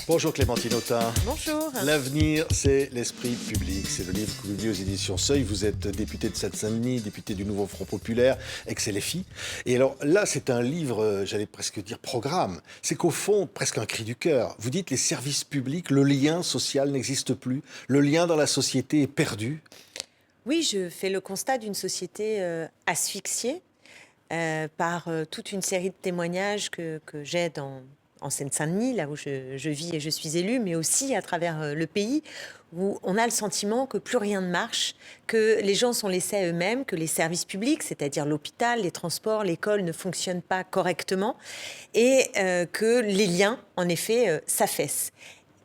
Bonjour Clémentine Autain. Bonjour. L'avenir, c'est l'esprit public. C'est le livre que vous publiez aux éditions Seuil. Vous êtes député de Seine-Saint-Denis, député du Nouveau Front Populaire, ex-LFI. Et alors là, c'est un livre, j'allais presque dire programme. C'est qu'au fond, presque un cri du cœur. Vous dites les services publics, le lien social n'existe plus. Le lien dans la société est perdu. Oui, je fais le constat d'une société asphyxiée par toute une série de témoignages que j'ai en Seine-Saint-Denis, là où je vis et je suis élue, mais aussi à travers le pays, où on a le sentiment que plus rien ne marche, que les gens sont laissés à eux-mêmes, que les services publics, c'est-à-dire l'hôpital, les transports, l'école, ne fonctionnent pas correctement, et que les liens, en effet, s'affaissent.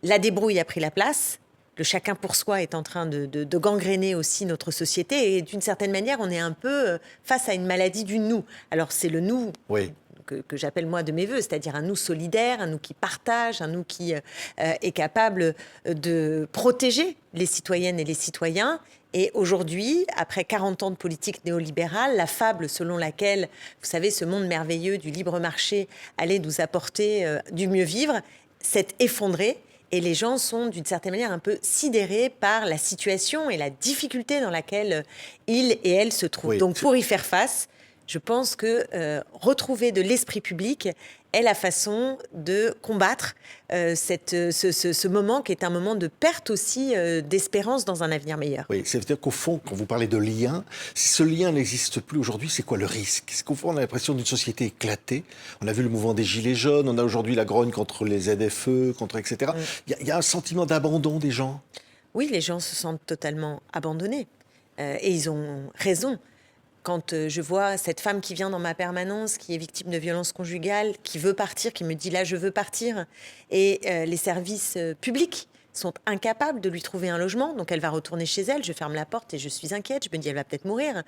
La débrouille a pris la place. Le chacun pour soi est en train de gangréner aussi notre société. Et d'une certaine manière, on est un peu face à une maladie du nous. Alors, c'est le nous Oui. que j'appelle moi de mes voeux, c'est-à-dire un nous solidaire, un nous qui partage, un nous qui est capable de protéger les citoyennes et les citoyens. Et aujourd'hui, après 40 ans de politique néolibérale, la fable selon laquelle, vous savez, ce monde merveilleux du libre marché allait nous apporter du mieux vivre, s'est effondrée. Et les gens sont, d'une certaine manière, un peu sidérés par la situation et la difficulté dans laquelle ils et elles se trouvent. Oui. Donc, pour y faire face, je pense que retrouver de l'esprit public est la façon de combattre ce moment qui est un moment de perte aussi d'espérance dans un avenir meilleur. Oui, c'est-à-dire qu'au fond, quand vous parlez de lien, si ce lien n'existe plus aujourd'hui, c'est quoi le risque? C'est qu'au fond, on a l'impression d'une société éclatée. On a vu le mouvement des Gilets jaunes, on a aujourd'hui la grogne contre les ZFE, contre etc. Il y a un sentiment d'abandon des gens. Oui, les gens se sentent totalement abandonnés. Et ils ont raison. Quand je vois cette femme qui vient dans ma permanence, qui est victime de violences conjugales, qui veut partir, qui me dit là je veux partir, et les services publics sont incapables de lui trouver un logement, donc elle va retourner chez elle, je ferme la porte et je suis inquiète, je me dis elle va peut-être mourir.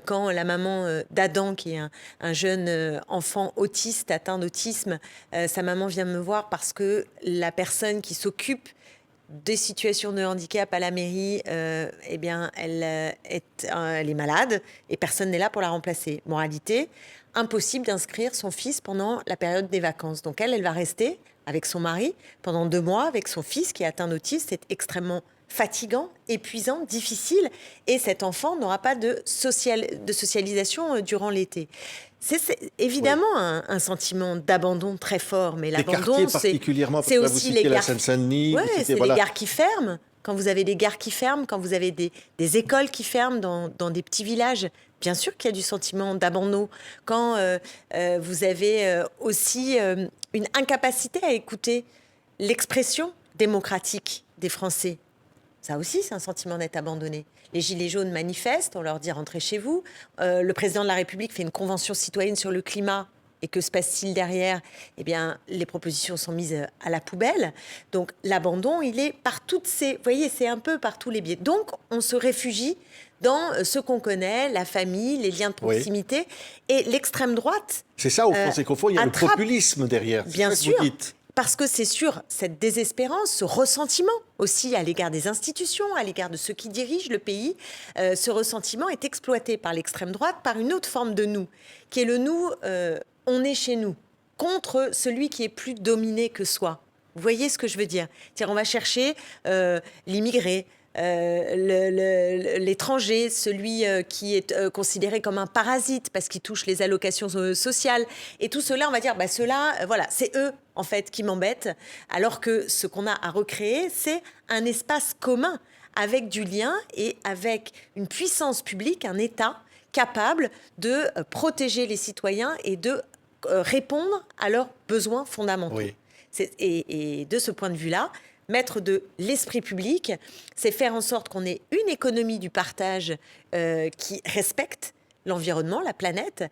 Quand la maman d'Adam, qui est un jeune enfant autiste, atteint d'autisme, sa maman vient me voir parce que la personne qui s'occupe des situations de handicap à la mairie, eh bien, elle est malade et personne n'est là pour la remplacer. Moralité, impossible d'inscrire son fils pendant la période des vacances. Donc elle va rester avec son mari pendant 2 mois avec son fils qui est atteint d'autisme. C'est extrêmement fatigant, épuisant, difficile. Et cet enfant n'aura pas de socialisation durant l'été. C'est évidemment un sentiment d'abandon très fort, mais l'abandon, particulièrement, c'est aussi les la gares. Seine-Saint-Denis. Ouais, c'est les gares qui ferment. Quand vous avez des gares qui ferment, quand vous avez des écoles qui ferment dans des petits villages, bien sûr qu'il y a du sentiment d'abandon. Quand vous avez aussi une incapacité à écouter l'expression démocratique des Français. Ça aussi, c'est un sentiment d'être abandonné. Les Gilets jaunes manifestent, on leur dit rentrez chez vous. Le président de la République fait une convention citoyenne sur le climat. Et que se passe-t-il derrière? Eh bien, les propositions sont mises à la poubelle. Donc, l'abandon, il est par toutes ces... Vous voyez, c'est un peu par tous les biais. Donc, on se réfugie dans ce qu'on connaît, la famille, les liens de proximité. Oui. Et l'extrême droite... C'est ça, au fond, c'est qu'au fond, il y a le populisme derrière. Bien sûr. Vous dites. Parce que c'est sûr, cette désespérance, ce ressentiment aussi à l'égard des institutions, à l'égard de ceux qui dirigent le pays, ce ressentiment est exploité par l'extrême droite par une autre forme de nous, qui est le nous, on est chez nous, contre celui qui est plus dominé que soi. Vous voyez ce que je veux dire? C'est-à-dire, on va chercher l'immigré, l'étranger, celui qui est considéré comme un parasite parce qu'il touche les allocations sociales. Et tout cela, on va dire, ceux-là, voilà, c'est eux, en fait, qui m'embêtent. Alors que ce qu'on a à recréer, c'est un espace commun avec du lien et avec une puissance publique, un État capable de protéger les citoyens et de répondre à leurs besoins fondamentaux. Oui. Et de ce point de vue-là, mettre de l'esprit public, c'est faire en sorte qu'on ait une économie du partage qui respecte l'environnement, la planète,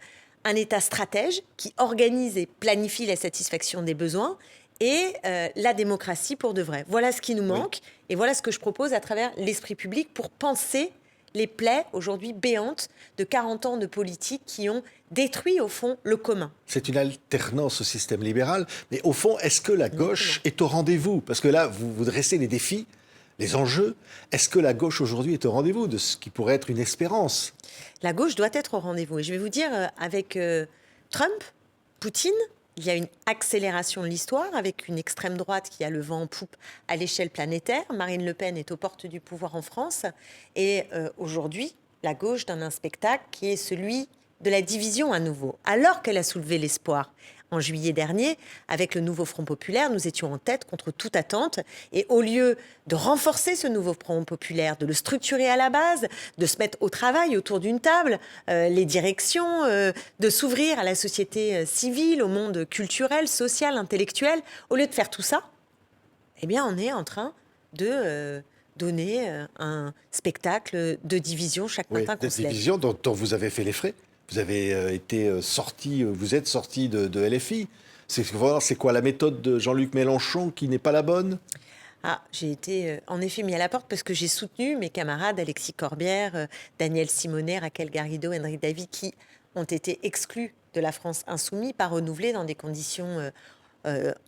un État stratège qui organise et planifie la satisfaction des besoins et la démocratie pour de vrai. Voilà ce qui nous manque et voilà ce que je propose à travers l'esprit public pour penser les plaies aujourd'hui béantes de 40 ans de politique qui ont détruit au fond le commun. C'est une alternance au système libéral, mais au fond, est-ce que la gauche est au rendez-vous? Parce que là, vous dressez les défis, les enjeux. Est-ce que la gauche aujourd'hui est au rendez-vous de ce qui pourrait être une espérance? La gauche doit être au rendez-vous. Et je vais vous dire, avec Trump, Poutine, il y a une accélération de l'histoire avec une extrême droite qui a le vent en poupe à l'échelle planétaire. Marine Le Pen est aux portes du pouvoir en France. Et aujourd'hui, la gauche donne un spectacle qui est celui de la division à nouveau, alors qu'elle a soulevé l'espoir. En juillet dernier, avec le nouveau Front populaire, nous étions en tête contre toute attente. Et au lieu de renforcer ce nouveau Front populaire, de le structurer à la base, de se mettre au travail autour d'une table, les directions, de s'ouvrir à la société civile, au monde culturel, social, intellectuel, au lieu de faire tout ça, eh bien, on est en train de donner un spectacle de division chaque matin qu'on se lève. Division dont vous avez fait les frais. Vous avez été sorti, vous êtes sorti de LFI. C'est quoi la méthode de Jean-Luc Mélenchon qui n'est pas la bonne ? J'ai été en effet mis à la porte parce que j'ai soutenu mes camarades Alexis Corbière, Daniel Simonet, Raquel Garrido, Henri David, qui ont été exclus de la France insoumise, pas renouvelés dans des conditions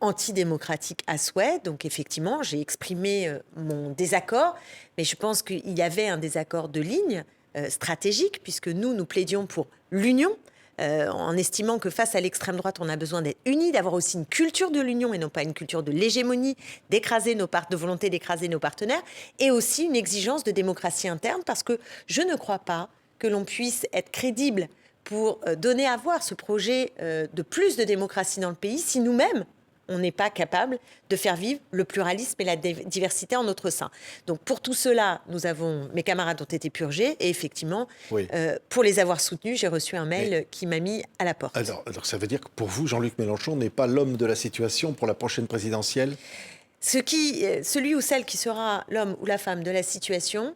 antidémocratiques à souhait. Donc effectivement, j'ai exprimé mon désaccord, mais je pense qu'il y avait un désaccord de ligne stratégique, puisque nous plaidions pour l'union, en estimant que face à l'extrême droite, on a besoin d'être unis, d'avoir aussi une culture de l'union et non pas une culture de l'hégémonie, de volonté d'écraser nos partenaires, et aussi une exigence de démocratie interne, parce que je ne crois pas que l'on puisse être crédible pour donner à voir ce projet de plus de démocratie dans le pays si nous-mêmes, on n'est pas capable de faire vivre le pluralisme et la diversité en notre sein. Donc pour tout cela, mes camarades ont été purgés et effectivement, pour les avoir soutenus, j'ai reçu un mail qui m'a mis à la porte. Alors ça veut dire que pour vous, Jean-Luc Mélenchon n'est pas l'homme de la situation pour la prochaine présidentielle ? Celui ou celle qui sera l'homme ou la femme de la situation,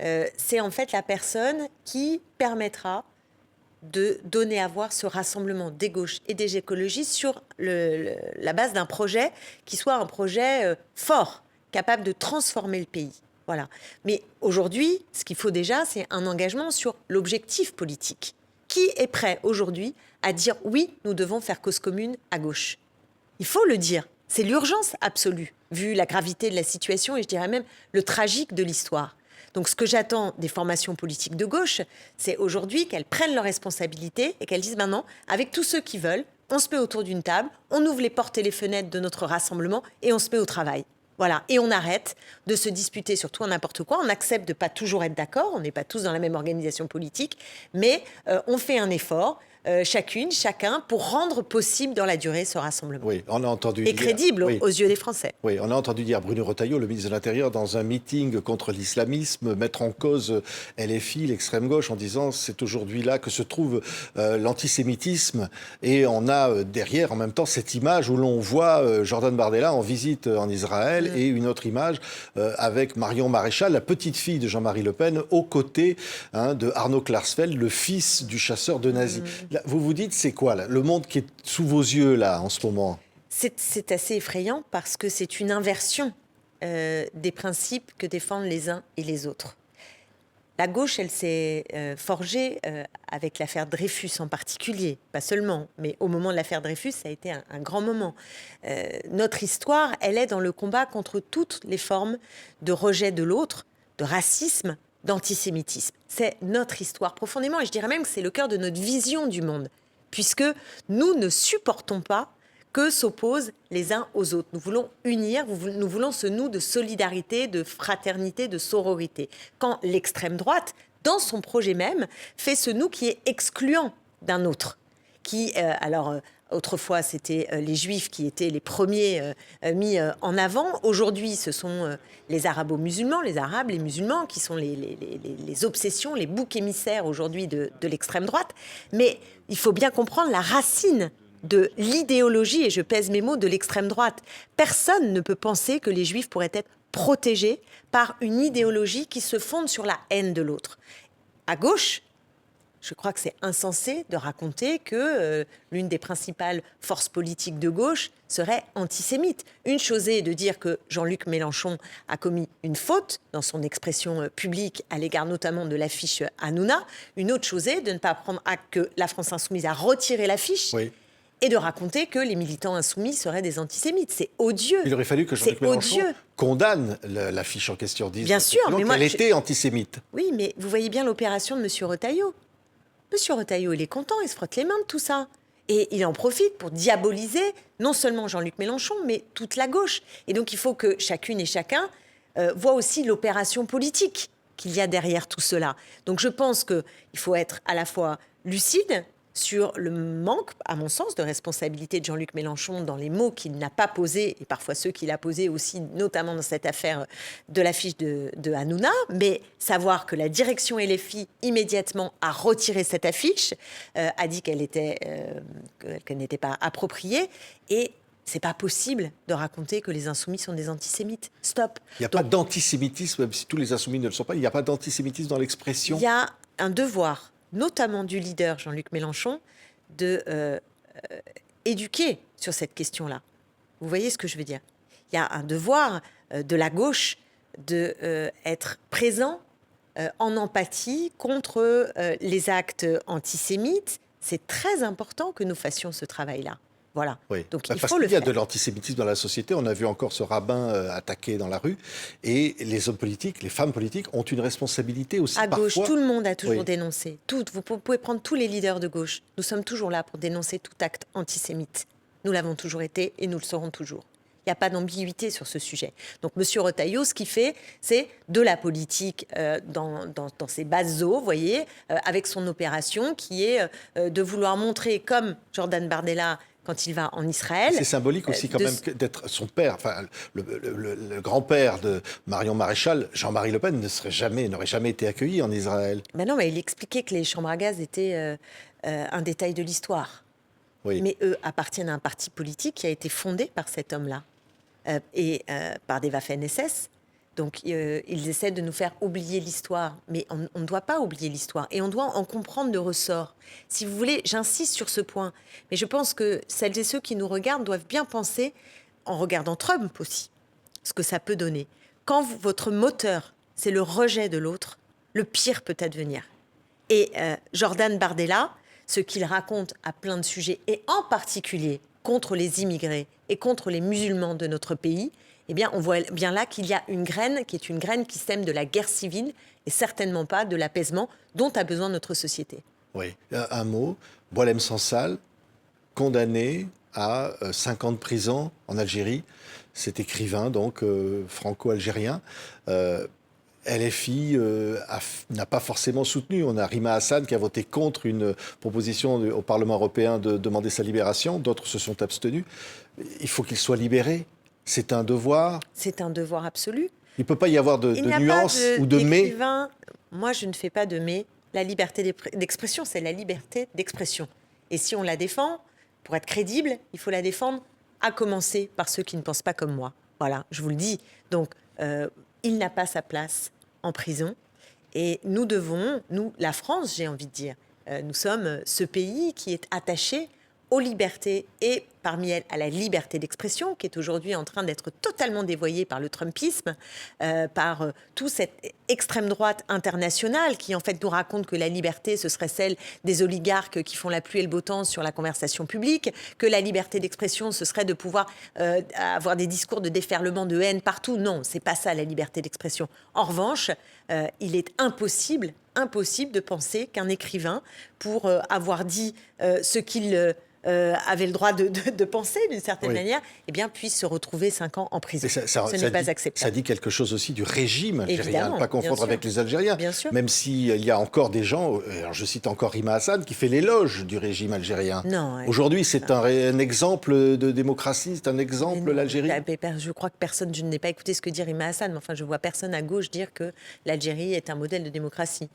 c'est en fait la personne qui permettra de donner à voir ce rassemblement des gauches et des écologistes sur la base d'un projet qui soit un projet fort, capable de transformer le pays. Voilà. Mais aujourd'hui, ce qu'il faut déjà, c'est un engagement sur l'objectif politique. Qui est prêt aujourd'hui à dire oui, nous devons faire cause commune à gauche ? Il faut le dire. C'est l'urgence absolue, vu la gravité de la situation et je dirais même le tragique de l'histoire. Donc ce que j'attends des formations politiques de gauche, c'est aujourd'hui qu'elles prennent leurs responsabilités et qu'elles disent maintenant, avec tous ceux qui veulent, on se met autour d'une table, on ouvre les portes et les fenêtres de notre rassemblement et on se met au travail. Voilà, et on arrête de se disputer sur tout et n'importe quoi, on accepte de ne pas toujours être d'accord, on n'est pas tous dans la même organisation politique, mais on fait un effort, chacun, pour rendre possible dans la durée ce rassemblement. Oui, on a entendu et crédible aux yeux des Français. Oui, on a entendu dire Bruno Retailleau, le ministre de l'Intérieur, dans un meeting contre l'islamisme, mettre en cause LFI, l'extrême gauche, en disant c'est aujourd'hui là que se trouve l'antisémitisme. Et on a derrière, en même temps, cette image où l'on voit Jordan Bardella en visite en Israël et une autre image avec Marion Maréchal, la petite fille de Jean-Marie Le Pen, aux côtés de Arnaud Klarsfeld, le fils du chasseur de nazis. Là, vous vous dites, c'est quoi là, le monde qui est sous vos yeux là en ce moment ? C'est assez effrayant parce que c'est une inversion des principes que défendent les uns et les autres. La gauche, elle s'est forgée avec l'affaire Dreyfus en particulier, pas seulement, mais au moment de l'affaire Dreyfus, ça a été un grand moment. Notre histoire, elle est dans le combat contre toutes les formes de rejet de l'autre, de racisme, d'antisémitisme. C'est notre histoire profondément, et je dirais même que c'est le cœur de notre vision du monde, puisque nous ne supportons pas que s'opposent les uns aux autres. Nous voulons unir, nous voulons ce nous de solidarité, de fraternité, de sororité. Quand l'extrême droite, dans son projet même, fait ce nous qui est excluant d'un autre, autrefois, c'était les Juifs qui étaient les premiers mis en avant. Aujourd'hui, ce sont les arabo-musulmans, les arabes, les musulmans, qui sont les obsessions, les boucs émissaires aujourd'hui de l'extrême droite. Mais il faut bien comprendre la racine de l'idéologie, et je pèse mes mots, de l'extrême droite. Personne ne peut penser que les Juifs pourraient être protégés par une idéologie qui se fonde sur la haine de l'autre. À gauche, je crois que c'est insensé de raconter que l'une des principales forces politiques de gauche serait antisémite. Une chose est de dire que Jean-Luc Mélenchon a commis une faute dans son expression publique à l'égard notamment de l'affiche Hanouna. Une autre chose est de ne pas prendre acte que la France insoumise a retiré l'affiche. Oui. Et de raconter que les militants insoumis seraient des antisémites. C'est odieux. Il aurait fallu que Jean-Luc Mélenchon condamne l'affiche en question, dise bien sûr, mais qu'elle était antisémite. Oui, mais vous voyez bien l'opération de M. Retailleau. M. Retailleau, il est content, il se frotte les mains de tout ça. Et il en profite pour diaboliser non seulement Jean-Luc Mélenchon, mais toute la gauche. Et donc il faut que chacune et chacun voit aussi l'opération politique qu'il y a derrière tout cela. Donc je pense qu'il faut être à la fois lucide sur le manque, à mon sens, de responsabilité de Jean-Luc Mélenchon dans les mots qu'il n'a pas posés, et parfois ceux qu'il a posés aussi, notamment dans cette affaire de l'affiche de Hanouna, mais savoir que la direction LFI, immédiatement, a retiré cette affiche, a dit qu'elle n'était pas appropriée, et c'est pas possible de raconter que les insoumis sont des antisémites. Stop. Il n'y a pas d'antisémitisme, même si tous les insoumis ne le sont pas, il n'y a pas d'antisémitisme dans l'expression. Il y a un devoir, notamment du leader Jean-Luc Mélenchon, de éduquer sur cette question-là. Vous voyez ce que je veux dire? Il y a un devoir de la gauche d'être présent en empathie contre les actes antisémites. C'est très important que nous fassions ce travail-là. Voilà. Oui. Donc il Parce faut le qu'il y a faire. de l'antisémitisme dans la société. On a vu encore ce rabbin attaqué dans la rue. Et les hommes politiques, les femmes politiques ont une responsabilité aussi À parfois. gauche, tout le monde a toujours Oui. dénoncé. Vous pouvez prendre tous les leaders de gauche. Nous sommes toujours là pour dénoncer tout acte antisémite. Nous l'avons toujours été et nous le serons toujours. Il n'y a pas d'ambiguïté sur ce sujet. Donc, M. Retailleau, ce qu'il fait, c'est de la politique dans ses basses eaux, vous voyez, avec son opération qui est de vouloir montrer, comme Jordan Bardella quand il va en Israël. C'est symbolique aussi quand même d'être son père, enfin le grand-père de Marion Maréchal, Jean-Marie Le Pen, n'aurait jamais été accueilli en Israël. Ben non, mais il expliquait que les chambres à gaz étaient un détail de l'histoire. Oui. Mais eux appartiennent à un parti politique qui a été fondé par cet homme-là et par des Waffen-SS. Donc, ils essaient de nous faire oublier l'histoire. Mais on ne doit pas oublier l'histoire. Et on doit en comprendre le ressort. Si vous voulez, j'insiste sur ce point. Mais je pense que celles et ceux qui nous regardent doivent bien penser, en regardant Trump aussi, ce que ça peut donner. Quand votre moteur, c'est le rejet de l'autre, le pire peut advenir. Et Jordan Bardella, ce qu'il raconte à plein de sujets, et en particulier contre les immigrés et contre les musulmans de notre pays, eh bien, on voit bien là qu'il y a une graine qui est une graine qui sème de la guerre civile et certainement pas de l'apaisement dont a besoin notre société. Oui, un mot, Boualem Sansal, condamné à 5 ans de prison en Algérie. Cet écrivain, donc franco-algérien. LFI n'a pas forcément soutenu. On a Rima Hassan qui a voté contre une proposition au Parlement européen de demander sa libération. D'autres se sont abstenus. Il faut qu'il soit libéré. C'est un devoir. C'est un devoir absolu. Il ne peut pas y avoir de nuances ou de mais. Moi, je ne fais pas de mais. La liberté d'expression, c'est la liberté d'expression. Et si on la défend, pour être crédible, il faut la défendre, à commencer par ceux qui ne pensent pas comme moi. Voilà, je vous le dis. Donc, il n'a pas sa place en prison. Et nous devons, nous, la France, j'ai envie de dire, nous sommes ce pays qui est attaché aux libertés et parmi elles à la liberté d'expression qui est aujourd'hui en train d'être totalement dévoyée par le Trumpisme, par toute cette extrême droite internationale qui en fait nous raconte que la liberté ce serait celle des oligarques qui font la pluie et le beau temps sur la conversation publique, que la liberté d'expression ce serait de pouvoir avoir des discours de déferlement de haine partout. Non, c'est pas ça la liberté d'expression. En revanche, il est impossible de penser qu'un écrivain, pour avoir dit ce qu'il avait le droit de penser d'une certaine manière, eh bien, puisse se retrouver 5 ans en prison. Ce n'est pas acceptable. Ça dit quelque chose aussi du régime algérien, Évidemment, pas confondre avec les Algériens. Bien sûr. Même s'il y a encore des gens, alors je cite encore Rima Hassan, qui fait l'éloge du régime algérien. Non, aujourd'hui, c'est un exemple de démocratie, c'est un exemple, l'Algérie. Je crois que personne, je n'ai pas écouté ce que dit Rima Hassan, mais enfin, je vois personne à gauche dire que l'Algérie est un modèle de démocratie.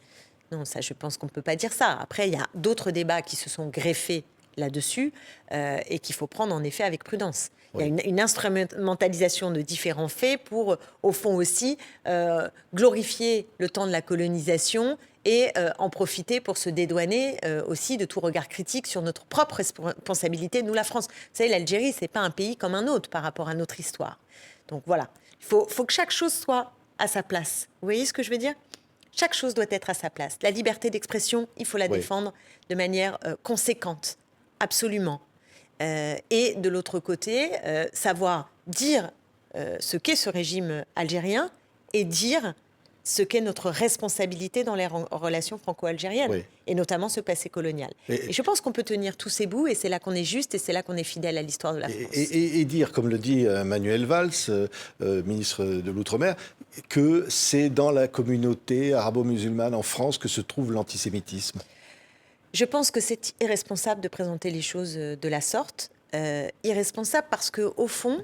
Non, ça, je pense qu'on ne peut pas dire ça. Après, il y a d'autres débats qui se sont greffés là-dessus et qu'il faut prendre en effet avec prudence. Oui. Il y a une instrumentalisation de différents faits pour, au fond aussi, glorifier le temps de la colonisation et en profiter pour se dédouaner aussi de tout regard critique sur notre propre responsabilité, nous la France. Vous savez, l'Algérie, ce n'est pas un pays comme un autre par rapport à notre histoire. Donc voilà, il faut que chaque chose soit à sa place. Vous voyez ce que je veux dire ? Chaque chose doit être à sa place. La liberté d'expression, il faut la défendre de manière conséquente. Absolument. Et de l'autre côté, savoir dire ce qu'est ce régime algérien et dire ce qu'est notre responsabilité dans les relations franco-algériennes, Oui. et notamment ce passé colonial. Et je pense qu'on peut tenir tous ces bouts, et c'est là qu'on est juste, et c'est là qu'on est fidèle à l'histoire de la France. Et dire, comme le dit Manuel Valls, ministre de l'Outre-mer, que c'est dans la communauté arabo-musulmane en France que se trouve l'antisémitisme. Je pense que c'est irresponsable de présenter les choses de la sorte. Irresponsable parce qu'au fond,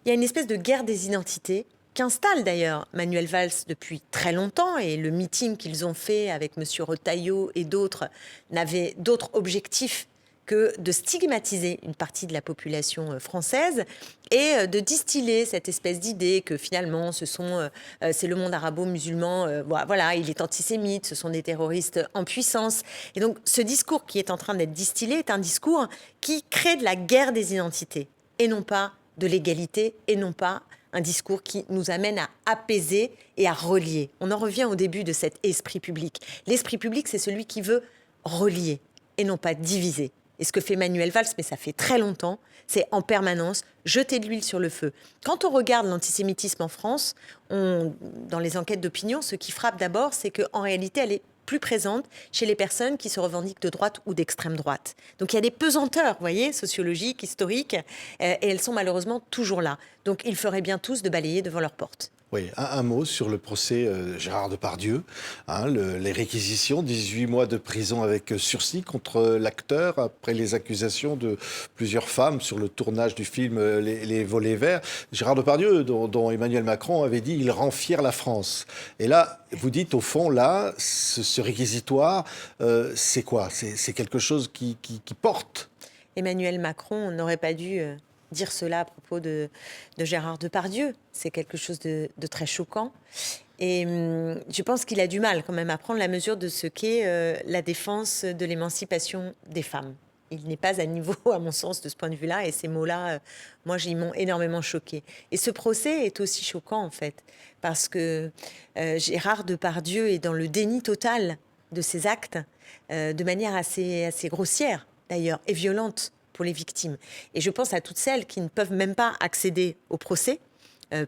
il y a une espèce de guerre des identités qu'installe d'ailleurs Manuel Valls depuis très longtemps, et le meeting qu'ils ont fait avec M. Retailleau et d'autres n'avait d'autre objectif que de stigmatiser une partie de la population française et de distiller cette espèce d'idée que finalement c'est le monde arabo-musulman, voilà, il est antisémite, ce sont des terroristes en puissance. Et donc ce discours qui est en train d'être distillé est un discours qui crée de la guerre des identités et non pas de l'égalité, et non pas un discours qui nous amène à apaiser et à relier. On en revient au début de cet esprit public. L'esprit public, c'est celui qui veut relier et non pas diviser. Et ce que fait Manuel Valls, mais ça fait très longtemps, c'est en permanence jeter de l'huile sur le feu. Quand on regarde l'antisémitisme en France, dans les enquêtes d'opinion, ce qui frappe d'abord, c'est qu'en réalité, elle est plus présente chez les personnes qui se revendiquent de droite ou d'extrême droite. Donc il y a des pesanteurs, vous voyez, sociologiques, historiques, et elles sont malheureusement toujours là. Donc ils feraient bien tous de balayer devant leur porte. Oui, un mot sur le procès Gérard Depardieu, les réquisitions, 18 mois de prison avec sursis contre l'acteur après les accusations de plusieurs femmes sur le tournage du film Les Volets Verts. Gérard Depardieu, dont Emmanuel Macron avait dit « il rend fier la France ». Et là, vous dites au fond, là, ce réquisitoire, c'est quoi? C'est quelque chose qui porte. Emmanuel Macron n'aurait pas dû dire cela à propos de Gérard Depardieu. C'est quelque chose de très choquant. Et je pense qu'il a du mal quand même à prendre la mesure de ce qu'est la défense de l'émancipation des femmes. Il n'est pas à niveau, à mon sens, de ce point de vue-là. Et ces mots-là, moi, ils m'ont énormément choquée. Et ce procès est aussi choquant, en fait, parce que Gérard Depardieu est dans le déni total de ses actes, de manière assez grossière, d'ailleurs, et violente pour les victimes. Et je pense à toutes celles qui ne peuvent même pas accéder au procès,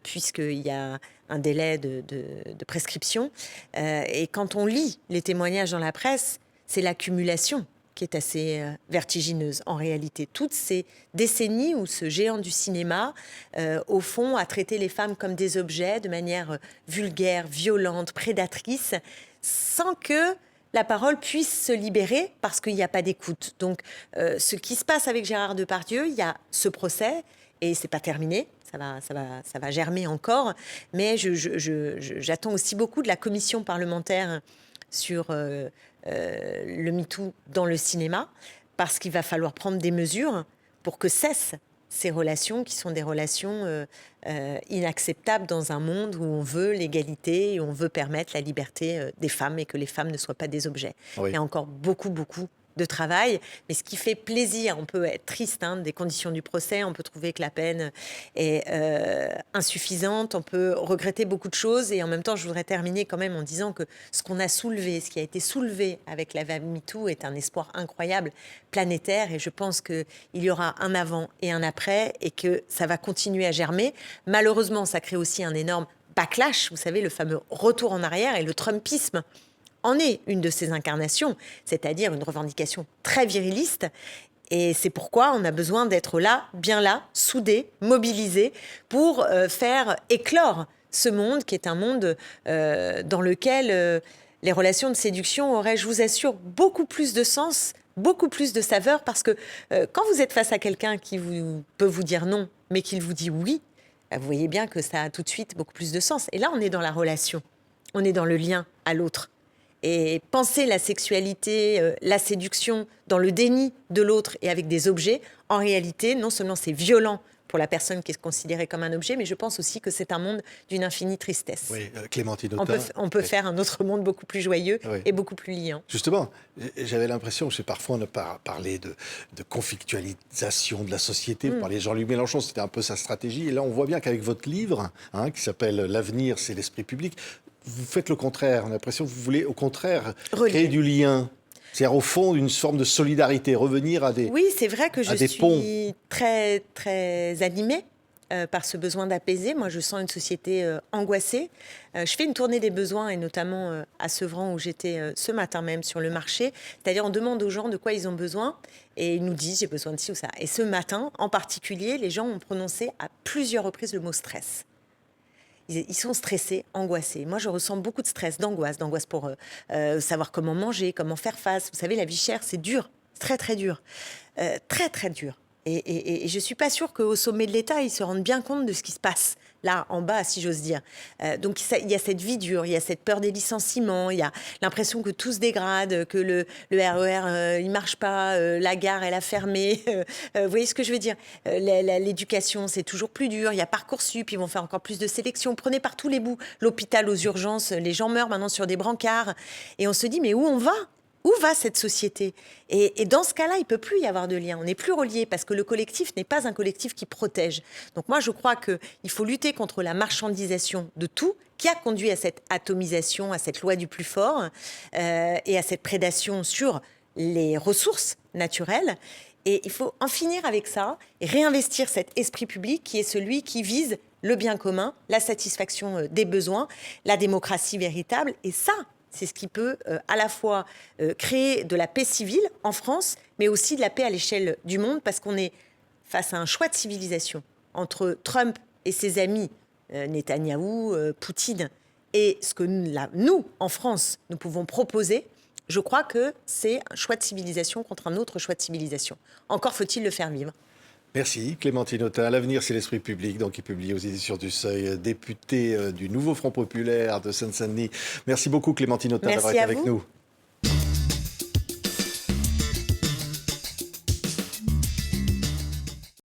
puisqu'il y a un délai de prescription. Et quand on lit les témoignages dans la presse, c'est l'accumulation qui est assez vertigineuse en réalité. Toutes ces décennies où ce géant du cinéma, au fond, a traité les femmes comme des objets de manière vulgaire, violente, prédatrice, sans que la parole puisse se libérer parce qu'il n'y a pas d'écoute. Donc, ce qui se passe avec Gérard Depardieu, il y a ce procès, et c'est pas terminé, ça va germer encore, mais j'attends aussi beaucoup de la commission parlementaire sur le MeToo dans le cinéma, parce qu'il va falloir prendre des mesures pour que cessent ces relations qui sont des relations inacceptables dans un monde où on veut l'égalité et on veut permettre la liberté des femmes et que les femmes ne soient pas des objets. Oui. Il y a encore beaucoup de travail, mais ce qui fait plaisir, on peut être triste des conditions du procès, on peut trouver que la peine est insuffisante, on peut regretter beaucoup de choses, et en même temps, je voudrais terminer quand même en disant que ce qu'on a soulevé, ce qui a été soulevé avec la vague MeToo est un espoir incroyable, planétaire, et je pense qu'il y aura un avant et un après, et que ça va continuer à germer. Malheureusement, ça crée aussi un énorme backlash, vous savez, le fameux retour en arrière et le Trumpisme en est une de ces incarnations, c'est-à-dire une revendication très viriliste. Et c'est pourquoi on a besoin d'être là, bien là, soudés, mobilisés, pour faire éclore ce monde qui est un monde dans lequel les relations de séduction auraient, je vous assure, beaucoup plus de sens, beaucoup plus de saveur, parce que quand vous êtes face à quelqu'un qui peut vous dire non, mais qu'il vous dit oui, vous voyez bien que ça a tout de suite beaucoup plus de sens. Et là, on est dans la relation, on est dans le lien à l'autre. Et penser la sexualité, la séduction dans le déni de l'autre et avec des objets, en réalité, non seulement c'est violent pour la personne qui est considérée comme un objet, mais je pense aussi que c'est un monde d'une infinie tristesse. Oui, Clémentine Autain. On peut faire un autre monde beaucoup plus joyeux et beaucoup plus liant. Justement, j'avais l'impression que parfois on a parlé de conflictualisation de la société, vous parliez de Jean-Luc Mélenchon, c'était un peu sa stratégie, et là on voit bien qu'avec votre livre, qui s'appelle « L'avenir, c'est l'esprit public », vous faites le contraire. On a l'impression que vous voulez, au contraire, créer du lien. C'est-à-dire, au fond, une forme de solidarité, revenir à des ponts. Oui, c'est vrai que je suis très, très animée par ce besoin d'apaiser. Moi, je sens une société angoissée. Je fais une tournée des besoins, et notamment à Sevran, où j'étais ce matin même sur le marché. C'est-à-dire, on demande aux gens de quoi ils ont besoin, et ils nous disent, j'ai besoin de ci ou ça. Et ce matin, en particulier, les gens ont prononcé à plusieurs reprises le mot stress. Ils sont stressés, angoissés. Moi, je ressens beaucoup de stress, d'angoisse pour savoir comment manger, comment faire face. Vous savez, la vie chère, c'est dur, c'est très, très dur. Très, très dur. Et je ne suis pas sûre qu'au sommet de l'État, ils se rendent bien compte de ce qui se passe, là, en bas, si j'ose dire. Donc, il y a cette vie dure, il y a cette peur des licenciements, il y a l'impression que tout se dégrade, que le RER, il ne marche pas, la gare, elle a fermé. Vous voyez ce que je veux dire? L'éducation, c'est toujours plus dur. Il y a Parcoursup, ils vont faire encore plus de sélection. Prenez par tous les bouts. L'hôpital aux urgences, les gens meurent maintenant sur des brancards. Et on se dit, mais où on va? Où va cette société? Et dans ce cas-là, il ne peut plus y avoir de lien. On n'est plus reliés parce que le collectif n'est pas un collectif qui protège. Donc moi, je crois qu'il faut lutter contre la marchandisation de tout qui a conduit à cette atomisation, à cette loi du plus fort et à cette prédation sur les ressources naturelles. Et il faut en finir avec ça et réinvestir cet esprit public qui est celui qui vise le bien commun, la satisfaction des besoins, la démocratie véritable. Et ça, c'est ce qui peut à la fois créer de la paix civile en France, mais aussi de la paix à l'échelle du monde, parce qu'on est face à un choix de civilisation entre Trump et ses amis, Netanyahou, Poutine, et ce que nous, en France, nous pouvons proposer. Je crois que c'est un choix de civilisation contre un autre choix de civilisation. Encore faut-il le faire vivre. Merci Clémentine Autain. L'avenir, c'est l'esprit public, donc qui est publié aux éditions du Seuil, députée du Nouveau Front Populaire de Seine-Saint-Denis. Merci beaucoup Clémentine Autain d'avoir été avec nous.